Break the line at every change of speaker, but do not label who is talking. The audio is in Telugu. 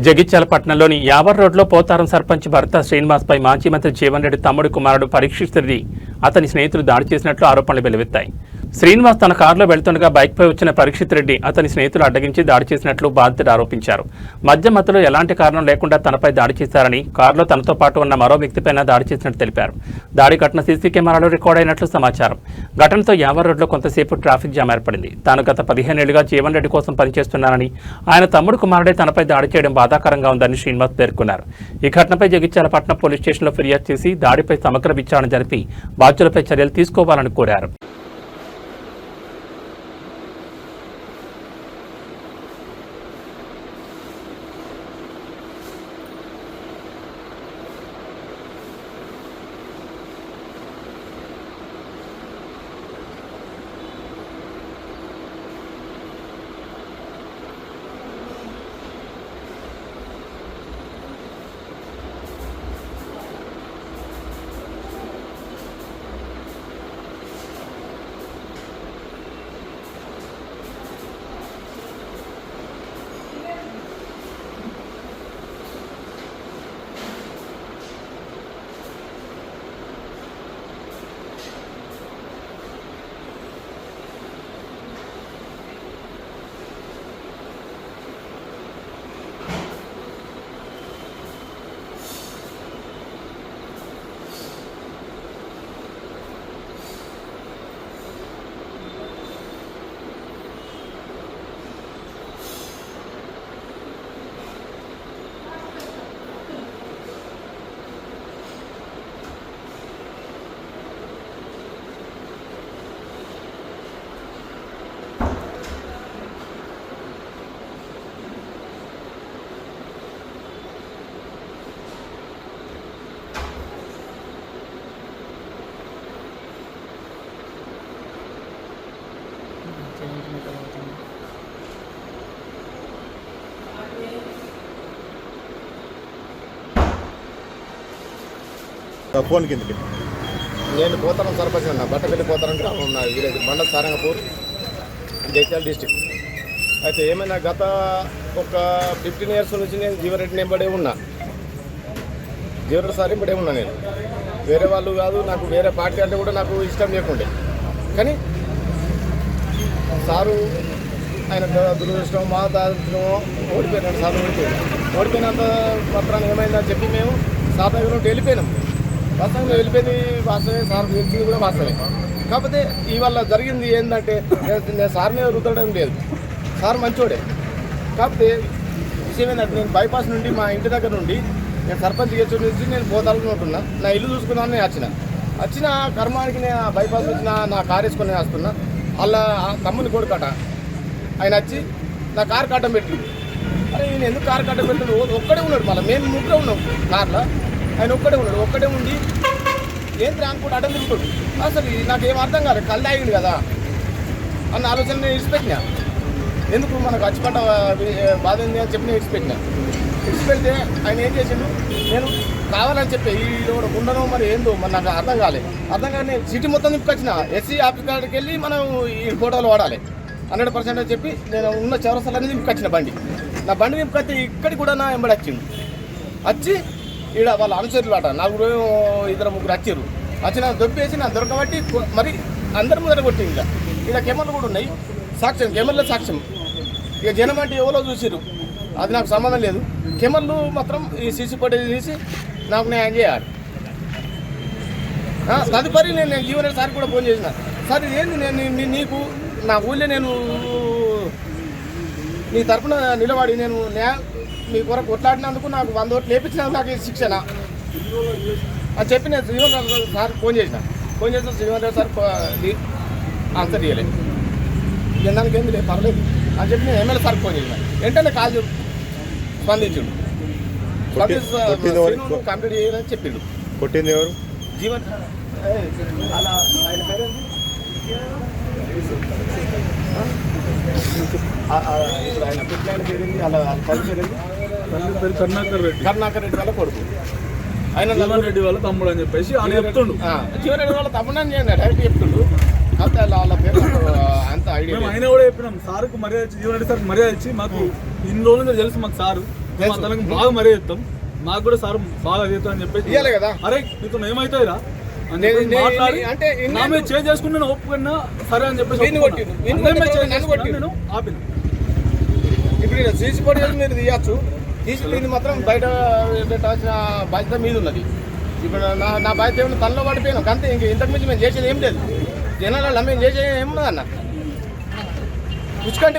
జగిత్యాల పట్టణంలోని యావర్ రోడ్లో పోతారం సర్పంచ్ భర్త శ్రీనివాస్పై మాజీ మంత్రి జీవన్ రెడ్డి తమ్ముడు కుమారుడు పరీక్షిత్ రెడ్డి అతని స్నేహితులు దాడి చేసినట్లు ఆరోపణలు వెలువెత్తాయి. శ్రీనివాస్ తన కారులో వెళ్తుండగా బైక్పై వచ్చిన పరీక్షిత్ రెడ్డి అతని స్నేహితులు అడ్డగించి దాడి చేసినట్లు బాధితుడు ఆరోపించారు. మధ్యలో ఎలాంటి కారణం లేకుండా తనపై దాడి చేశారని, కారులో తనతో పాటు ఉన్న మరో వ్యక్తిపైన దాడి చేసినట్టు తెలిపారు. దాడి ఘటన సీసీ కెమెరాలో రికార్డ్ అయినట్లు సమాచారం. ఘటనతో యావర్ రోడ్లో కొంతసేపు ట్రాఫిక్ జామ్ ఏర్పడింది. తాను గత 15 ఏళ్లుగా జీవన్ రెడ్డి కోసం పనిచేస్తున్నానని, ఆయన తమ్ముడు కుమారుడే తనపై దాడి చేయడం బాధాకరంగా ఉందని శ్రీనివాస్ పేర్కొన్నారు. ఈ ఘటనపై జగిత్యాల పట్టణ పోలీస్ స్టేషన్లో ఫిర్యాదు చేసి దాడిపై సమగ్ర విచారణ జరిపి బాధ్యులపై చర్యలు తీసుకోవాలని కోరారు.
ఫోన్ కిందకి
నేను పోతారం సర్పంచ్ అన్న బట్టపల్లి పోతారం గ్రామం ఉన్న విలేజ్ మండల సారంగపూర్ జగిత్యాల డిస్టిక్. అయితే ఏమైనా గత ఒక 15 years నుంచి నేను జీవరెడ్డిని ఎంబడే ఉన్నా, జీవరెడ్డి సార్ ఎంబడే ఉన్నా. నేను వేరే వాళ్ళు కాదు, నాకు వేరే పార్టీ అంటే కూడా నాకు ఇష్టం లేకుండే. కానీ సారు ఆయన దురదృష్టం మా దారిద్రమో ఓడిపోయినాడు. సార్ ఓడిపోయినంత మాత్రాన్ని ఏమైందని చెప్పి మేము సార్ దగ్గర నుండి వెళ్ళిపోయినాం. వాస్తవంగా వెళ్ళిపోయింది వాస్తవమే, సార్ తెలిసింది కూడా వాస్తవమే. కాకపోతే ఇవాళ జరిగింది ఏంటంటే నేను సార్ మీద రుద్దడం లేదు, సార్ మంచోడే. కాకపోతే విషయం ఏంటంటే నేను బైపాస్ నుండి మా ఇంటి దగ్గర నుండి నేను సర్పంచ్ గెలిచి నుంచి నేను పోతాలనుకుంటున్నా. నా ఇల్లు చూసుకున్నాను. నేను వచ్చిన కర్మానికి నేను బైపాస్ వచ్చిన నా కారు వేసుకొని వస్తున్నా. అలా తమ్ముని కొడుకట ఆయన వచ్చి నా కారు కట్టం పెట్టింది. అరే నేను ఎందుకు కారు కట్టం పెట్టిండు? ఒక్కడే ఉన్నాడు. మళ్ళీ మేము ముగ్గురే ఉన్నాం కార్లో, ఆయన ఒక్కడే ఉన్నాడు. ఒక్కడే ఉండి ఏంటి అనుకుంటే అడ్డం తిరుగుతాడు. అసలు నాకేం అర్థం కాదు. కళ్ళు తాగిండు కదా అన్న ఆలోచన నేను ఇడిచిపెట్టినా. ఎందుకు మనకు అచ్చిపడ్డ బాధ ఉంది అని చెప్పి నేను ఇడిచిపెడితే ఆయన ఏం చేసిండు, నేను కావాలని చెప్పి ఈ ఉండను మరి ఏందో మరి నాకు అర్థం కాదు. నేను సిటీ మొత్తం నింపుకొచ్చిన ఎస్సీ ఆఫీస్ కాడికి వెళ్ళి మనం ఈ ఫోటోలు వాడాలి 100% అని చెప్పి నేను ఉన్న చౌరస్తాలన్నీ నింపుకొచ్చిన బండి. నా బండి నింపుకొస్తే ఇక్కడికి కూడా నా ఎంబడి వచ్చిండు. వచ్చి ఈడ వాళ్ళ అనుచరులు అట 2-3 వచ్చారు. వచ్చి నాకు దొబ్బేసి నా దొరకబట్టి మరి అందరి ముందర కొట్టి ఇలా కెమెరాలు కూడా ఉన్నాయి, సాక్ష్యం కెమెరాలో సాక్ష్యం. ఇక జనం అంటే ఎవరో చూసిరు, అది నాకు సంబంధం లేదు. కెమెరాలు మాత్రం ఈ సీసీ ఫుటేజ్ తీసి నాకు న్యాయం చేయాలి. తదుపరి నేను జీవన్ రెడ్డి సార్ కూడా ఫోన్ చేసిన, సార్ ఇదేంది నేను నీకు నా ఊళ్ళో నేను నీ తరఫున నిలబడి నేను మీ కొరకు కొట్లాడినందుకు నాకు 100 ఓట్లు లేపించినందుకు నాకు శిక్షణ అని చెప్పి నేను జీవన్ రెడ్డి సార్ ఫోన్ చేసిన జీవన్ రెడ్డి సార్ ఆన్సర్ చేయలేదు. దానికి ఏంది లేదు పర్లేదు అని చెప్పి నేను ఎమ్మెల్యే సార్ ఫోన్ చేసిన. వెంటనే కాల్ స్పందించిండు, కంప్లీట్ చేయాలని చెప్పిండు.
కొట్టింది ఎవరు?
జీవన్ అలా ఆయన పేరేంటి ఇప్పుడు ఆయన పిల్లలు పేరింది అలా పేరేంది కరుణాకర్ రెడ్డి వాళ్ళ కొడుకు. ఆయన
జీవన్ రెడ్డి వాళ్ళ తమ్ముడు అని చెప్పేసి ఆయన చెప్తుండు.
జీవన్ రెడ్డి వాళ్ళ తమ్ముడు అని డైరెక్ట్ చెప్తుండు. కాకపోతే వాళ్ళ పేరు అంత ఐడియా
ఆయన కూడా చెప్పినాం సార్కు మర్యాద ఇచ్చి, జీవన్ రెడ్డి సార్ మర్యాద ఇచ్చి మాకు ఇన్ని రోజులు తెలుసు మాకు సారు మేము అతనికి బాగా మరీ ఇస్తాం, మాకు కూడా సార్ బాగా చేస్తాం అని చెప్పేసి
ఇయ్యాలి కదా.
అరే నీతో ఏమైతాయిరా అని చెప్పేసి మాట్లాడి
అంటే
నా మీద చేసుకుని నేను ఒప్పుకున్నా సరే అని చెప్పేసి
వీడిని కొట్టిండు. వీడిని
అందరి మీద
కొట్టిండు, నన్ను
చేసుకున్నా,
కొట్టిండు.
నేను ఆపిన.
ఇప్పుడు ఈయన సీసీ ఫుటేజ్ మీరు తీయచ్చు, తీసి దీన్ని మాత్రం బయట పెట్టాల్సిన బాధ్యత మీద ఉన్నది. ఇప్పుడు నా బాధ్యత ఏమన్నా తనలో పడిపోయాను అంతే, ఇంక ఇంతకు మించి మేము చేసేది ఏం లేదు. జనాలలో మేము చేసేది ఏమున్నది అన్న, పుచ్చుకంటే